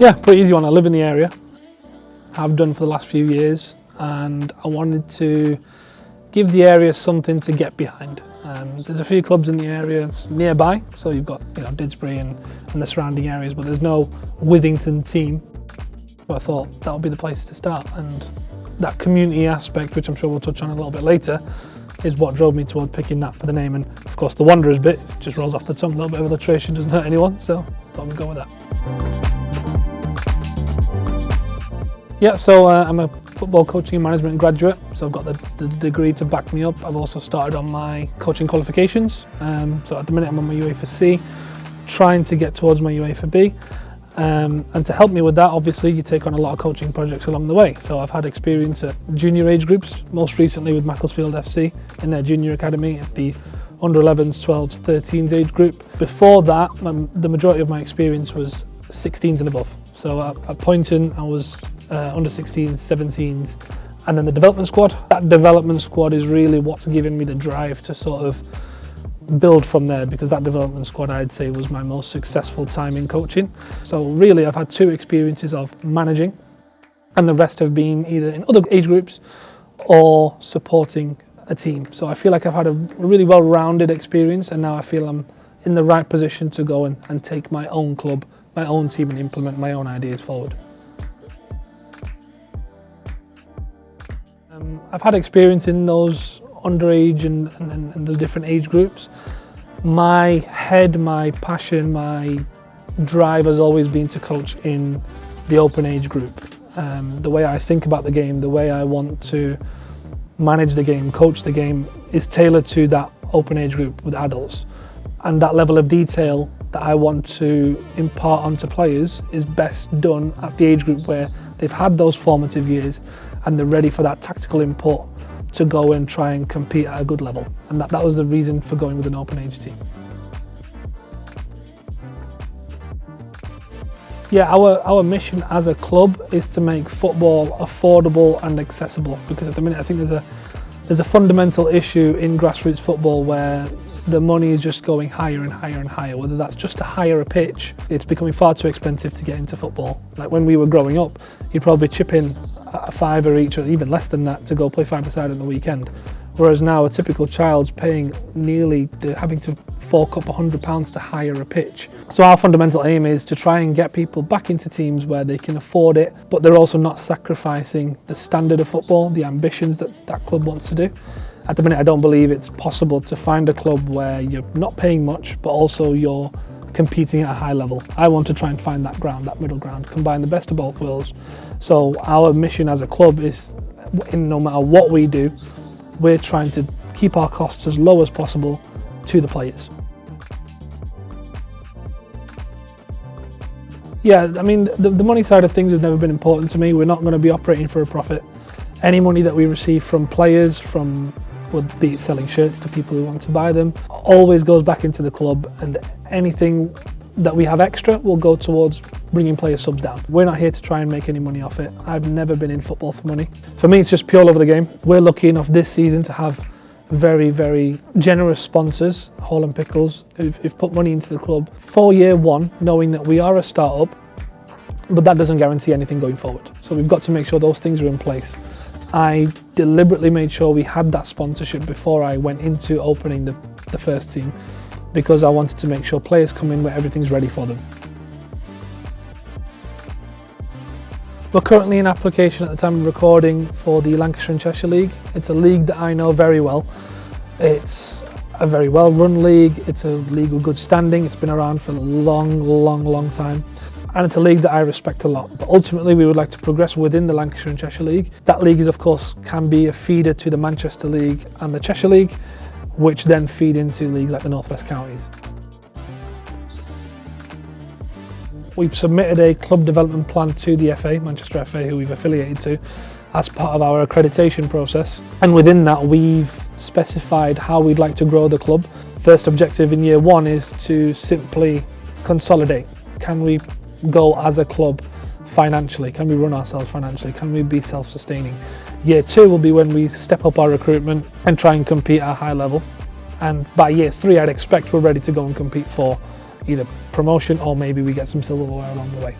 Yeah, pretty easy one. I live in the area, have done for the last few years, and I wanted to give the area something to get behind. There's a few clubs in the area nearby, so you've got Didsbury and the surrounding areas, but there's no Withington team. So I thought that would be the place to start, and that community aspect, which I'm sure we'll touch on a little bit later, is what drove me toward picking that for the name. And of course the Wanderers bit just rolls off the tongue. A little bit of alliteration doesn't hurt anyone, so thought we'd go with that. Yeah, so I'm a football coaching and management graduate, so I've got the degree to back me up. I've also started on my coaching qualifications, so at the minute I'm on my UEFA C, trying to get towards my UEFA B, and to help me with that, obviously you take on a lot of coaching projects along the way. So I've had experience at junior age groups, most recently with Macclesfield FC in their junior academy at the under 11s, 12s, 13s age group. Before that, the majority of my experience was 16s and above. So at Poynton I was under 16s, 17s, and then the development squad. That development squad is really what's given me the drive to sort of build from there, because that development squad I'd say was my most successful time in coaching. So really I've had two experiences of managing, and the rest have been either in other age groups or supporting a team. So I feel like I've had a really well-rounded experience, and now I feel I'm in the right position to go and take my own club, my own team, and implement my own ideas forward. I've had experience in those underage and the different age groups. My head, my passion, my drive has always been to coach in the open age group. The way I think about the game, the way I want to manage the game, coach the game, is tailored to that open age group with adults. And that level of detail that I want to impart onto players is best done at the age group where they've had those formative years and they're ready for that tactical input to go and try and compete at a good level. And that was the reason for going with an open age team. Yeah, our mission as a club is to make football affordable and accessible, because at the minute I think there's a fundamental issue in grassroots football where the money is just going higher and higher and higher. Whether that's just to hire a pitch, it's becoming far too expensive to get into football. Like when we were growing up, you'd probably chip in a £5 each, or even less than that, to go play 5-a-side on the weekend. Whereas now a typical child's paying they're having to fork up £100 to hire a pitch. So our fundamental aim is to try and get people back into teams where they can afford it, but they're also not sacrificing the standard of football, the ambitions that club wants to do. At the minute, I don't believe it's possible to find a club where you're not paying much, but also you're competing at a high level. I want to try and find that ground, that middle ground, combine the best of both worlds. So our mission as a club is, no matter what we do, we're trying to keep our costs as low as possible to the players. Yeah, I mean, the money side of things has never been important to me. We're not going to be operating for a profit. Any money that we receive from players, would be selling shirts to people who want to buy them, always goes back into the club, and anything that we have extra will go towards bringing player subs down. We're not here to try and make any money off it. I've never been in football for money. For me, it's just pure love of the game. We're lucky enough this season to have very, very generous sponsors, Hall and Pickles, who've put money into the club for year one, knowing that we are a start-up, but that doesn't guarantee anything going forward. So we've got to make sure those things are in place. I deliberately made sure we had that sponsorship before I went into opening the first team, because I wanted to make sure players come in where everything's ready for them. We're currently in application at the time of recording for the Lancashire and Cheshire League. It's a league that I know very well. It's a very well run league. It's a league with good standing. It's been around for a long time. And it's a league that I respect a lot. But ultimately we would like to progress within the Lancashire and Cheshire League. That league is, of course, can be a feeder to the Manchester League and the Cheshire League, which then feed into leagues like the North West Counties. We've submitted a club development plan to the FA, Manchester FA, who we've affiliated to, as part of our accreditation process. And within that, we've specified how we'd like to grow the club. First objective in year one is to simply consolidate. Can we go as a club financially? Can we run ourselves financially? Can we be self-sustaining? Year two will be when we step up our recruitment and try and compete at a high level. And by year three, I'd expect we're ready to go and compete for either promotion or maybe we get some silverware along the way.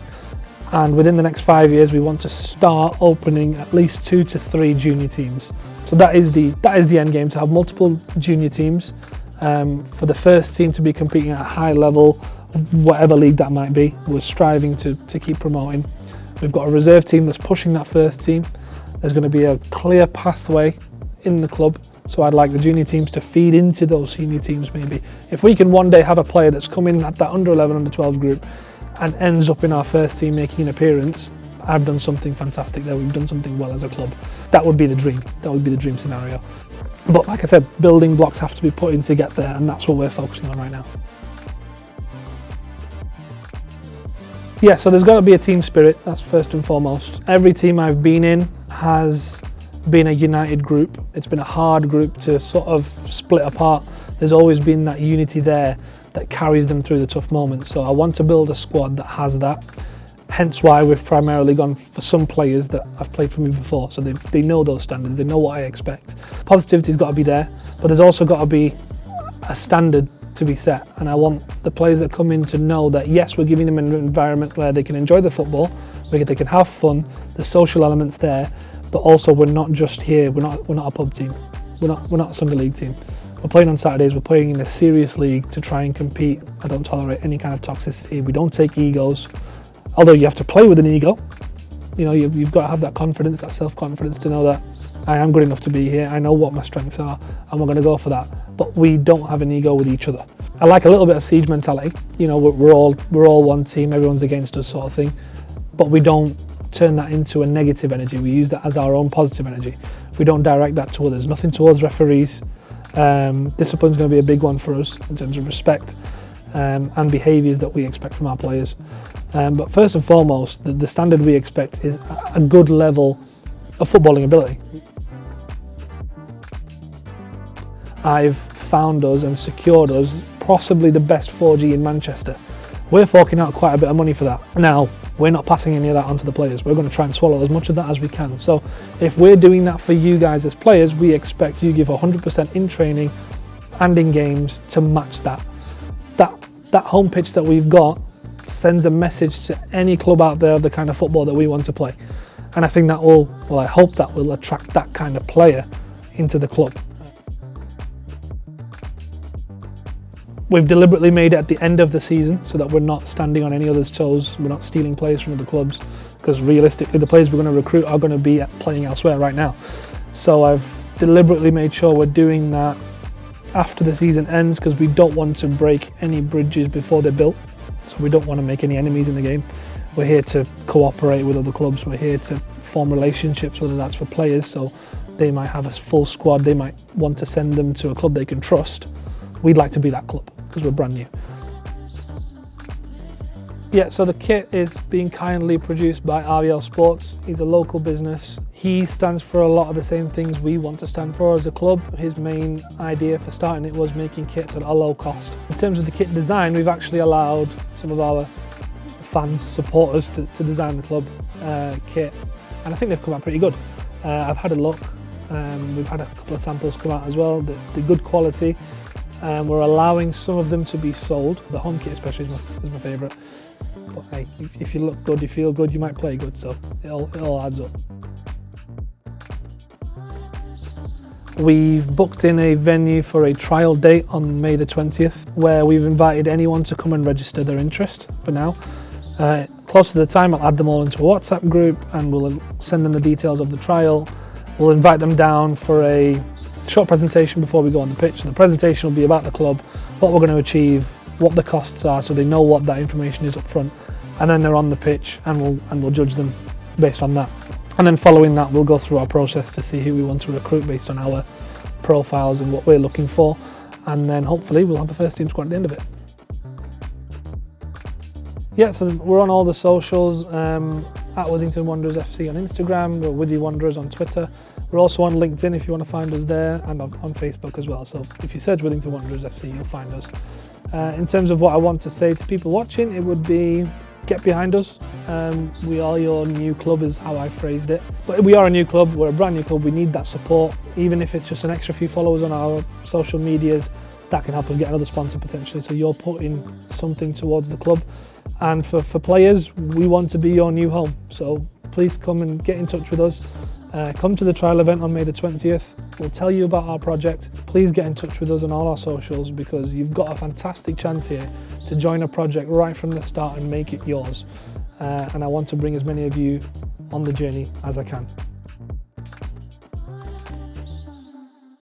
And within the next 5 years, we want to start opening at least 2 to 3 junior teams. So that is the end game, to have multiple junior teams, for the first team to be competing at a high level, whatever league that might be. We're striving to keep promoting. We've got a reserve team that's pushing that first team. There's going to be a clear pathway in the club, so I'd like the junior teams to feed into those senior teams maybe. If we can one day have a player that's come in at that under 11, under 12 group and ends up in our first team making an appearance, I've done something fantastic there. We've done something well as a club. That would be the dream. That would be the dream scenario. But like I said, building blocks have to be put in to get there, and that's what we're focusing on right now. Yeah, so there's got to be a team spirit, that's first and foremost. Every team I've been in has been a united group. It's been a hard group to sort of split apart. There's always been that unity there that carries them through the tough moments. So I want to build a squad that has that. Hence why we've primarily gone for some players that have played for me before, so they know those standards, they know what I expect. Positivity's got to be there, but there's also got to be a standard to be set, and I want the players that come in to know that yes, we're giving them an environment where they can enjoy the football, where they can have fun, the social elements there, but also we're not just here, we're not a pub team, we're not a Sunday league team. We're playing on Saturdays, we're playing in a serious league to try and compete. I don't tolerate any kind of toxicity, we don't take egos. Although you have to play with an ego, you know, you've got to have that confidence, that self-confidence to know that I am good enough to be here, I know what my strengths are, and we're going to go for that. But we don't have an ego with each other. I like a little bit of siege mentality, you know, we're all one team, everyone's against us sort of thing, but we don't turn that into a negative energy, we use that as our own positive energy. We don't direct that to others, nothing towards referees. Discipline's going to be a big one for us in terms of respect and behaviours that we expect from our players. But first and foremost, the standard we expect is a good level of footballing ability. I've found us and secured us possibly the best 4G in Manchester. We're forking out quite a bit of money for that. Now, we're not passing any of that onto the players. We're going to try and swallow as much of that as we can. So if we're doing that for you guys as players, we expect you give 100% in training and in games to match that. That home pitch that we've got sends a message to any club out there of the kind of football that we want to play. And I think that will, well, I hope that will attract that kind of player into the club. We've deliberately made it at the end of the season so that we're not standing on any other's toes, we're not stealing players from other clubs, because realistically the players we're going to recruit are going to be playing elsewhere right now. So I've deliberately made sure we're doing that after the season ends, because we don't want to break any bridges before they're built. So we don't want to make any enemies in the game. We're here to cooperate with other clubs, we're here to form relationships, whether that's for players, so they might have a full squad, they might want to send them to a club they can trust. We'd like to be that club, because we're brand new. Yeah, so the kit is being kindly produced by RBL Sports. He's a local business. He stands for a lot of the same things we want to stand for as a club. His main idea for starting it was making kits at a low cost. In terms of the kit design, we've actually allowed some of our fans, supporters to design the club kit, and I think they've come out pretty good. I've had a look, we've had a couple of samples come out as well, the good quality. We're allowing some of them to be sold. The home kit especially is my favourite. But hey, if you look good, you feel good, you might play good, so it all adds up. We've booked in a venue for a trial date on May the 20th, where we've invited anyone to come and register their interest for now. Close to the time, I'll add them all into a WhatsApp group and we'll send them the details of the trial. We'll invite them down for a short presentation before we go on the pitch. And the presentation will be about the club, what we're going to achieve, what the costs are, so they know what that information is up front, and then they're on the pitch and we'll judge them based on that. And then following that, we'll go through our process to see who we want to recruit based on our profiles and what we're looking for, and then hopefully we'll have a first team squad at the end of it. Yeah, so we're on all the socials, at Withington Wanderers FC on Instagram, we're Withy Wanderers on Twitter. We're also on LinkedIn if you want to find us there, and on Facebook as well. So if you search Withington Wanderers FC, you'll find us. In terms of what I want to say to people watching, it would be get behind us. We are your new club is how I phrased it. But we are a new club, we're a brand new club, we need that support. Even if it's just an extra few followers on our social medias, that can help us get another sponsor potentially. So you're putting something towards the club. And for players, we want to be your new home. So please come and get in touch with us. Come to the trial event on May the 20th. We'll tell you about our project. Please get in touch with us on all our socials, because you've got a fantastic chance here to join a project right from the start and make it yours. And I want to bring as many of you on the journey as I can.